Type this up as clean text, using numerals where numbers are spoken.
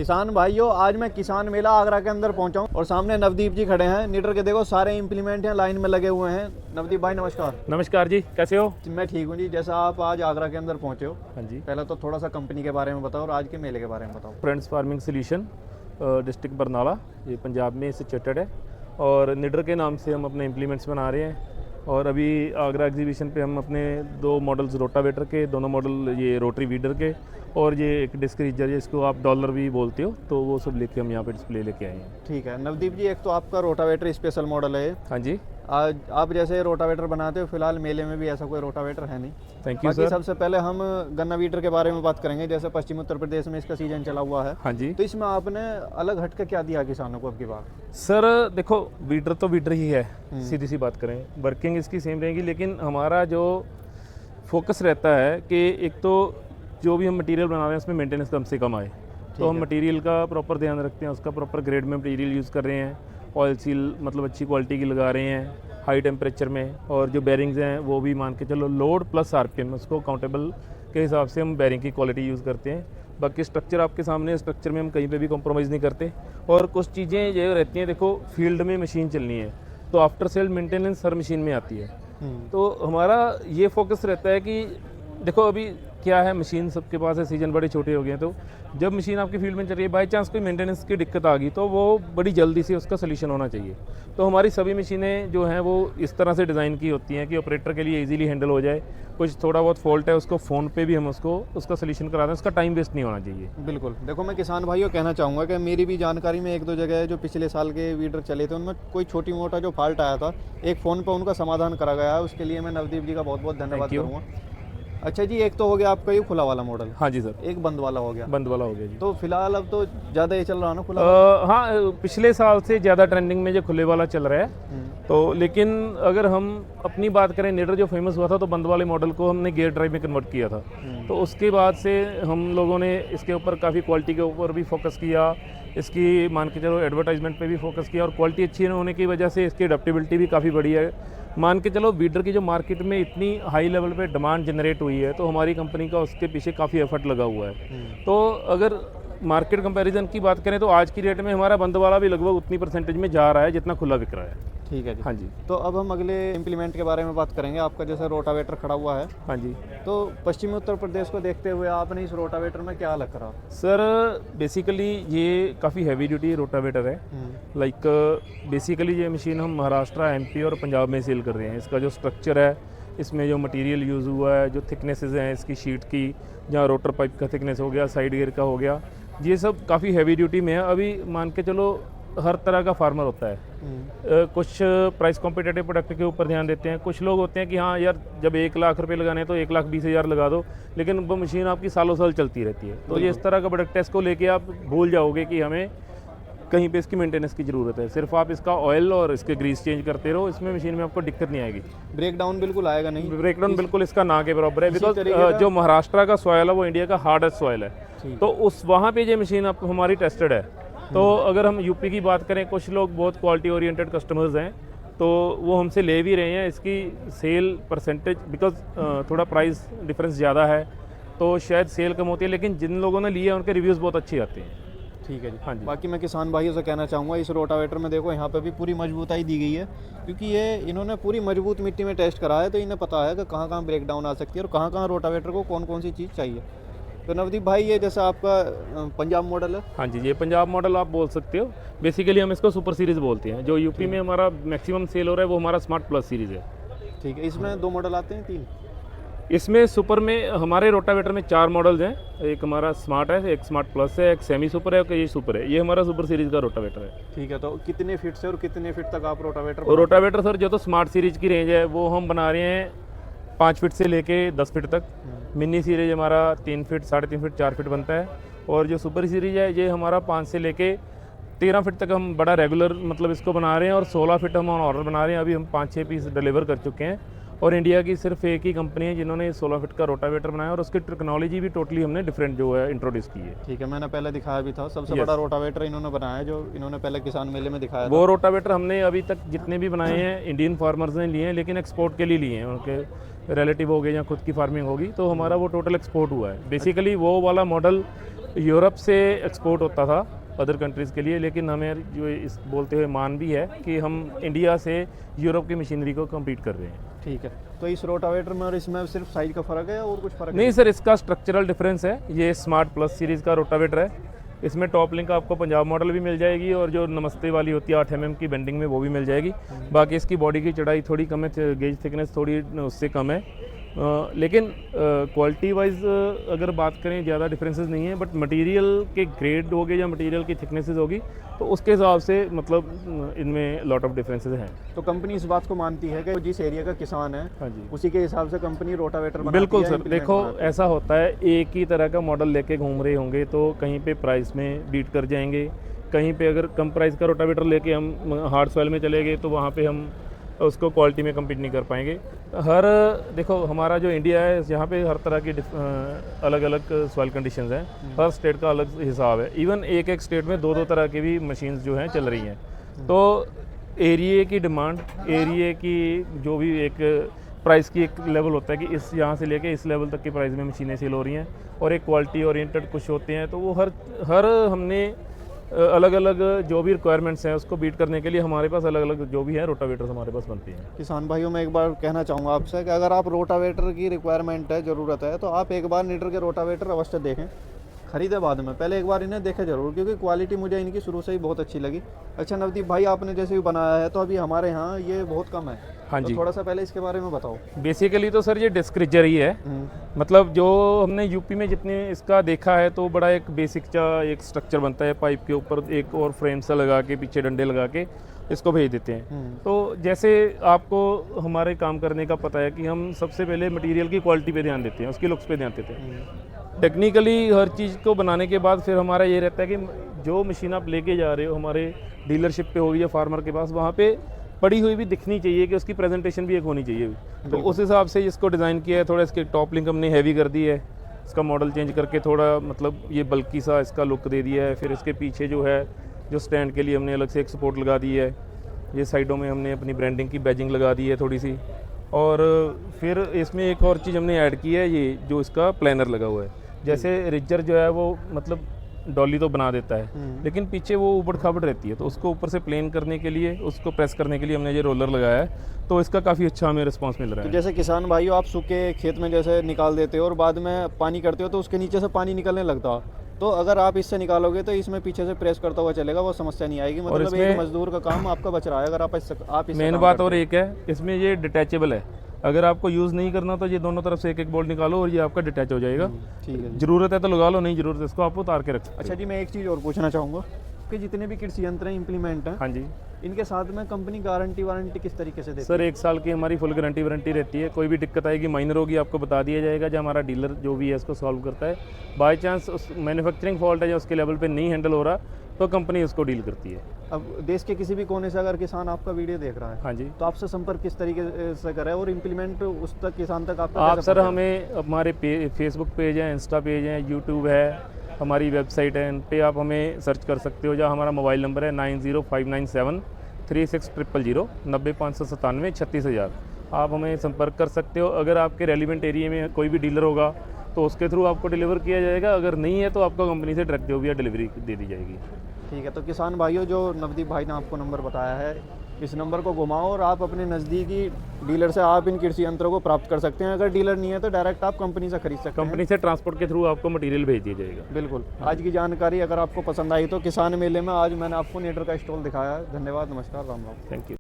किसान भाइयों, आज मैं किसान मेला आगरा के अंदर पहुंचा हूं और सामने नवदीप जी खड़े हैं। नीडर के देखो सारे इम्प्लीमेंट हैं, लाइन में लगे हुए हैं। नवदीप भाई नमस्कार। नमस्कार जी, कैसे हो? मैं ठीक हूं जी। जैसा आप आज आगरा के अंदर पहुंचे हो, हाँ जी। पहले तो थोड़ा सा कंपनी के बारे में बताओ और आज के मेले के बारे में बताओ। Friends farming solution district Barnala, ये पंजाब में सिचुएटेड है और निडर के नाम से हम अपने इम्प्लीमेंट्स बना रहे हैं। और अभी आगरा एग्जीबिशन पे हम अपने 2 मॉडल्स रोटावेटर के, दोनों मॉडल ये रोटरी वीडर के और ये एक डिस्क रीजर, जिसको आप डॉलर भी बोलते हो, तो वो सब लेके हम यहाँ पे डिस्प्ले लेके आए हैं। ठीक है नवदीप जी, एक तो आपका रोटावेटर स्पेशल मॉडल है। हाँ जी। आज आप जैसे रोटावेटर बनाते हो, फिलहाल मेले में भी ऐसा कोई रोटावेटर है नहीं। थैंक यू बाकी सर। सबसे पहले हम गन्ना वीडर के बारे में बात करेंगे। जैसे पश्चिम उत्तर प्रदेश में इसका सीजन चला हुआ है, हाँ जी तो इसमें आपने अलग हटके क्या दिया किसानों को अब की बार? सर, देखो वीडर तो वीडर ही है, सीधी सी बात करें, वर्किंग इसकी सेम रहेगी, लेकिन हमारा जो फोकस रहता है कि एक तो जो भी हम मटेरियल बना रहे हैं उसमें मेंटेनेंस कम से कम आए, तो हम मटेरियल का प्रॉपर ध्यान रखते हैं, उसका प्रॉपर ग्रेड में मटेरियल यूज़ कर रहे हैं, ऑयल सील मतलब अच्छी क्वालिटी की लगा रहे हैं हाई टेम्परेचर में, और जो बेरिंग्स हैं वो भी मान के चलो लोड प्लस आरपीएम, उसको काउंटेबल के हिसाब से हम बेरिंग की क्वालिटी यूज़ करते हैं। बाकी स्ट्रक्चर आपके सामने, स्ट्रक्चर में हम कहीं पे भी कॉम्प्रोमाइज़ नहीं करते। और कुछ चीज़ें ये रहती हैं, देखो फील्ड में मशीन चलनी है तो आफ्टर सेल मेंटेनेंस हर मशीन में आती है, तो हमारा ये फोकस रहता है कि देखो अभी क्या है, मशीन सबके पास है, सीजन बड़े छोटे हो गए हैं, तो जब मशीन आपकी फील्ड में चल रही है, बाई चांस कोई मेंटेनेंस की दिक्कत आ गई तो वो बड़ी जल्दी से उसका सोल्यूशन होना चाहिए। तो हमारी सभी मशीनें जो हैं वो इस तरह से डिज़ाइन की होती हैं कि ऑपरेटर के लिए इजीली हैंडल हो जाए। कुछ थोड़ा बहुत फॉल्ट है उसको फ़ोन पे भी हम उसका सोल्यूशन करा दें, उसका टाइम वेस्ट नहीं होना चाहिए। बिल्कुल। देखो मैं किसान भाइयों कहना चाहूँगा कि मेरी भी जानकारी में 1-2 जगह जो पिछले साल के वीडर चले थे, उनमें कोई छोटी मोटा जो फॉल्ट आया था, एक फ़ोन पर उनका समाधान करा गया है। उसके लिए मैं नवदीप जी का बहुत बहुत धन्यवाद करूँगा। अच्छा जी, एक तो हो गया आपका ये खुला वाला मॉडल। हाँ जी सर। एक बंद वाला हो गया। बंद वाला हो गया जी। तो फिलहाल अब तो ज़्यादा ये चल रहा है ना खुला? हाँ, पिछले साल से ज़्यादा ट्रेंडिंग में जो खुले वाला चल रहा है। तो लेकिन अगर हम अपनी बात करें, निडर जो फेमस हुआ था तो बंद वाले मॉडल को हमने गियर ड्राइव में कन्वर्ट किया था, तो उसके बाद से हम लोगों ने इसके ऊपर काफ़ी क्वालिटी के ऊपर भी फोकस किया, इसकी मान के चलो एडवर्टाइजमेंट पे भी फोकस किया, और क्वालिटी अच्छी होने की वजह से इसकी अडेप्टेबिलिटी भी काफ़ी बढ़ी है। मान के चलो वीडर की जो मार्केट में इतनी हाई लेवल पे डिमांड जनरेट हुई है, तो हमारी कंपनी का उसके पीछे काफ़ी एफर्ट लगा हुआ है। तो अगर मार्केट कंपैरिजन की बात करें तो आज की डेट में हमारा बंद वाला भी लगभग उतनी परसेंटेज में जा रहा है जितना खुला बिक रहा है। ठीक है जी। हाँ जी। तो अब हम अगले इम्प्लीमेंट के बारे में बात करेंगे। आपका जैसे रोटावेटर खड़ा हुआ है, हाँ जी। तो पश्चिमी उत्तर प्रदेश को देखते हुए आपने इस रोटावेटर में क्या अलग करा? सर बेसिकली ये काफ़ी हैवी ड्यूटी रोटावेटर है। लाइक बेसिकली ये मशीन हम महाराष्ट्र, एमपी और पंजाब में सेल कर रहे हैं। इसका जो स्ट्रक्चर है, इसमें जो मटेरियल यूज़ हुआ है, जो थिकनेसेस हैं इसकी शीट की, जहाँ रोटर पाइप का थिकनेस हो गया, साइड गियर का हो गया, ये सब काफ़ी हैवी ड्यूटी में है। अभी मान के चलो हर तरह का फार्मर होता है, कुछ प्राइस कॉम्पिटेटिव प्रोडक्ट के ऊपर ध्यान देते हैं, कुछ लोग होते हैं कि हाँ यार जब 1 लाख रुपए लगाने तो 1,20,000 लगा दो, लेकिन वो मशीन आपकी सालों साल चलती रहती है। तो ये इस तरह का प्रोडक्ट है, इसको लेके आप भूल जाओगे कि हमें कहीं पे इसकी मेंटेनेंस की ज़रूरत है। सिर्फ आप इसका ऑयल और इसके ग्रीस चेंज करते रहो, इसमें मशीन में आपको दिक्कत नहीं आएगी। ब्रेकडाउन बिल्कुल आएगा नहीं? ब्रेकडाउन बिल्कुल इसका ना के बराबर है, बिकॉज जो महाराष्ट्र का सॉयल है वो इंडिया का हार्डेस्ट सॉयल है, तो उस वहाँ पे ये मशीन आप हमारी टेस्टेड है। तो अगर हम यूपी की बात करें, कुछ लोग बहुत क्वालिटी ओरिएंटेड कस्टमर्स हैं, तो वो हमसे ले भी रहे हैं। इसकी सेल परसेंटेज बिकॉज थोड़ा प्राइस डिफरेंस ज़्यादा है तो शायद सेल कम होती है, लेकिन जिन लोगों ने लिए हैं उनके रिव्यूज़ बहुत अच्छे आते हैं। ठीक है जी। हाँ जी। बाकी मैं किसान भाइयों से कहना चाहूँगा, इस रोटावेटर में देखो यहाँ पे भी पूरी मजबूताई दी गई है, क्योंकि ये इन्होंने पूरी मजबूत मिट्टी में टेस्ट करा है, तो इन्हें पता है कि कहाँ कहाँ ब्रेकडाउन आ सकती है और कहाँ कहाँ रोटावेटर को कौन कौन सी चीज़ चाहिए। तो नवदीप भाई, ये जैसा आपका पंजाब मॉडल है? हाँ जी, ये पंजाब मॉडल आप बोल सकते हो। बेसिकली हम इसको सुपर सीरीज़ बोलते हैं। जो यूपी में हमारा मैक्सिमम सेल हो रहा है वो हमारा स्मार्ट प्लस सीरीज़ है। ठीक है। इसमें 2 मॉडल आते हैं, 3? इसमें सुपर में हमारे रोटावेटर में 4 मॉडल्स हैं। एक हमारा स्मार्ट है, एक स्मार्ट प्लस है, एक सेमी सुपर है और ये सुपर है। ये हमारा सुपर सीरीज़ का रोटावेटर है। ठीक है। तो कितने फीट से और कितने फीट तक आप रोटावेटर? और रोटावेटर सर, जो तो स्मार्ट सीरीज की रेंज है वो हम बना रहे हैं 5 फीट से लेके 10 फीट तक। मिनी सीरीज हमारा 3 फीट, 3.5 फीट, 4 फीट बनता है। और जो सुपर सीरीज है ये हमारा 5 से लेके 13 फीट तक हम बड़ा रेगुलर मतलब इसको बना रहे हैं, और 16 फीट हम ऑर्डर बना रहे हैं। अभी हम 5-6 पीस डिलीवर कर चुके हैं, और इंडिया की सिर्फ एक ही कंपनी है जिन्होंने 16 फीट का रोटावेटर बनाया, और उसकी टेक्नोलॉजी भी टोटली हमने डिफरेंट जो है इंट्रोड्यूस की है। ठीक है। मैंने पहले दिखाया भी था, सबसे बड़ा रोटावेटर इन्होंने बनाया है, जो इन्होंने पहले किसान मेले में दिखाया वो रोटावेटर हमने अभी तक जितने भी बनाए हैं इंडियन फार्मर्स ने लिए हैं, लेकिन एक्सपोर्ट के लिए लिए हैं। उनके रिलेटिव हो गए या खुद की फार्मिंग होगी, तो हमारा वो टोटल एक्सपोर्ट हुआ है। बेसिकली वो वाला मॉडल यूरोप से एक्सपोर्ट होता था अदर कंट्रीज़ के लिए, लेकिन हमें जो इस बोलते हुए मान भी है कि हम इंडिया से यूरोप की मशीनरी को कम्पीट कर रहे हैं। ठीक है, तो इस रोटावेटर में और इसमें सिर्फ साइज का फ़र्क है और कुछ फ़र्क नहीं सर, इसका स्ट्रक्चरल डिफरेंस है। ये स्मार्ट प्लस सीरीज़ का रोटावेटर है। इसमें टॉप लिंक आपको पंजाब मॉडल भी मिल जाएगी और जो नमस्ते वाली होती है 8 mm की बेंडिंग में वो भी मिल जाएगी। बाकी इसकी बॉडी की चौड़ाई थोड़ी कम है, गेज थिकनेस थोड़ी उससे कम है, लेकिन क्वालिटी वाइज अगर बात करें ज़्यादा डिफरेंसेस नहीं है, बट मटेरियल के ग्रेड होगे या मटेरियल की थिकनेसेस होगी तो उसके हिसाब से मतलब इनमें लॉट ऑफ डिफरेंसेस हैं। तो कंपनी इस बात को मानती है कि जिस एरिया का किसान है हाँ जी, उसी के हिसाब से कंपनी रोटावेटर बनाती बिल्कुल है, सर। implement देखो बनाती है। ऐसा होता है, एक ही तरह का मॉडल लेके घूम रहे होंगे तो कहीं पे प्राइस में बीट कर जाएंगे, कहीं पे अगर कम प्राइस का रोटावेटर लेके हम हार्ड सॉइल में चले गए तो वहाँ पे हम उसको क्वालिटी में कम्पीट नहीं कर पाएंगे। देखो हमारा जो इंडिया है यहाँ पे हर तरह की अलग अलग सॉइल कंडीशंस हैं, हर स्टेट का अलग हिसाब है। इवन एक एक स्टेट में दो दो तरह की भी मशीन्स जो हैं चल रही हैं। तो एरिया की डिमांड, एरिया की जो भी एक प्राइस की एक लेवल होता है कि इस यहाँ से लेके इस लेवल तक की प्राइस में मशीनें सेल हो रही हैं, और एक क्वालिटी ओरिएंटेड कुछ होते हैं, तो वो हर हमने अलग अलग जो भी रिक्वायरमेंट्स हैं उसको बीट करने के लिए हमारे पास अलग अलग जो भी है रोटावेटर्स हमारे पास बनते हैं। किसान भाइयों, मैं एक बार कहना चाहूँगा आपसे कि अगर आप रोटावेटर की रिक्वायरमेंट है, ज़रूरत है, तो आप एक बार नीटर के रोटावेटर अवश्य देखें, खरीदे बाद में, पहले एक बार इन्हें देखें ज़रूर, क्योंकि क्वालिटी मुझे इनकी शुरू से ही बहुत अच्छी लगी। अच्छा नवदीप भाई, आपने जैसे भी बनाया है तो अभी हमारे यहाँ ये बहुत कम है। हाँ तो जी, थोड़ा सा पहले इसके बारे में बताओ। बेसिकली तो सर ये डिस्क्रिजर ही है। मतलब जो हमने यूपी में जितने इसका देखा है तो बड़ा एक बेसिक सा एक स्ट्रक्चर बनता है, पाइप के ऊपर एक और फ्रेम सा लगा के पीछे डंडे लगा के इसको भेज देते हैं। तो जैसे आपको हमारे काम करने का पता है कि हम सबसे पहले मटेरियल की क्वालिटी पे ध्यान देते हैं, उसकी लुक्स पे ध्यान देते हैं। टेक्निकली हर चीज़ को बनाने के बाद फिर हमारा ये रहता है कि जो मशीन आप लेके जा रहे हो हमारे डीलरशिप पे होगी या फार्मर के पास, वहाँ पे पड़ी हुई भी दिखनी चाहिए कि उसकी प्रेजेंटेशन भी एक होनी चाहिए। तो उस हिसाब से इसको डिज़ाइन किया है। थोड़ा इसके टॉप लिंक हमने हैवी कर दी है, इसका मॉडल चेंज करके थोड़ा मतलब ये बल्कि सा इसका लुक दे दिया है। फिर इसके पीछे जो है जो स्टैंड के लिए हमने अलग से एक सपोर्ट लगा दी है। ये साइडों में हमने अपनी ब्रांडिंग की बैजिंग लगा दी है थोड़ी सी, और फिर इसमें एक और चीज़ हमने ऐड की है, ये जो इसका प्लानर लगा हुआ है। जैसे रिजर जो है वो मतलब डॉली तो बना देता है, लेकिन पीछे वो उबड़ खाबड़ रहती है, तो उसको ऊपर से प्लेन करने के लिए, उसको प्रेस करने के लिए हमने ये रोलर लगाया है। तो इसका काफ़ी अच्छा हमें रिस्पांस मिल रहा तो है। जैसे किसान भाइयों, आप सूखे खेत में जैसे निकाल देते हो और बाद में पानी करते हो तो उसके नीचे से पानी निकलने लगता, तो अगर आप इससे निकालोगे तो इसमें पीछे से प्रेस करता हुआ चलेगा, वो समस्या नहीं आएगी। मतलब एक मजदूर का काम आपका बच रहा है अगर आप इससे मेन बात और एक है, इसमें ये डिटैचेबल है। अगर आपको यूज़ नहीं करना तो ये दोनों तरफ से एक एक बोल्ट निकालो और ये आपका डिटैच हो जाएगा। ठीक है, ज़रूरत है तो लगा लो, नहीं ज़रूरत है इसको आप उतार के रख सकते हो। अच्छा जी, मैं एक चीज़ और पूछना चाहूँगा कि जितने भी कृषि यंत्र हैं, इम्प्लीमेंट हैं, हाँ जी इनके साथ में कंपनी गारंटी वारंटी किस तरीके से देती सर, 1 साल की हमारी फुल गारंटी वारंटी रहती है। कोई भी दिक्कत आएगी, माइनर होगी, आपको बता दिया जाएगा, जो हमारा डीलर जो भी है इसको सॉल्व करता है। बाय चांस उस मैन्युफैक्चरिंग फॉल्ट है या उसके लेवल पे नहीं हैंडल हो रहा तो कंपनी उसको डील करती है। अब देश के किसी भी कोने से अगर किसान आपका वीडियो देख रहा है, हाँ जी, तो आपसे संपर्क किस तरीके से करे और इम्प्लीमेंट उस तक किसान तक आपका आप कैसे सर पहुंचे? हमें हमारे फेसबुक पेज है, इंस्टा पेज है, यूट्यूब है, हमारी वेबसाइट है, इन पे आप हमें सर्च कर सकते हो। जहाँ हमारा मोबाइल नंबर है 9059736000 90597 36000। आप हमें संपर्क कर सकते हो। अगर आपके रेलिवेंट एरिया में कोई भी डीलर होगा तो उसके थ्रू आपको डिलीवर किया जाएगा, अगर नहीं है तो आपको कंपनी से डायरेक्ट जो भी है डिलीवरी दे दी जाएगी। ठीक है, तो किसान भाइयों, जो नवदीप भाई ने आपको नंबर बताया है, इस नंबर को घुमाओ और आप अपने नज़दीकी डीलर से आप इन कृषि यंत्रों को प्राप्त कर सकते हैं। अगर डीलर नहीं है तो डायरेक्ट आप कंपनी से खरीद सकते हैं। कंपनी से ट्रांसपोर्ट के थ्रू आपको मटेरियल भेज दिया जाएगा। बिल्कुल। आज की जानकारी अगर आपको पसंद आई तो किसान मेले में आज मैंने आपको नीटर का स्टॉल दिखाया है। धन्यवाद, नमस्कार, राम राम। Thank you.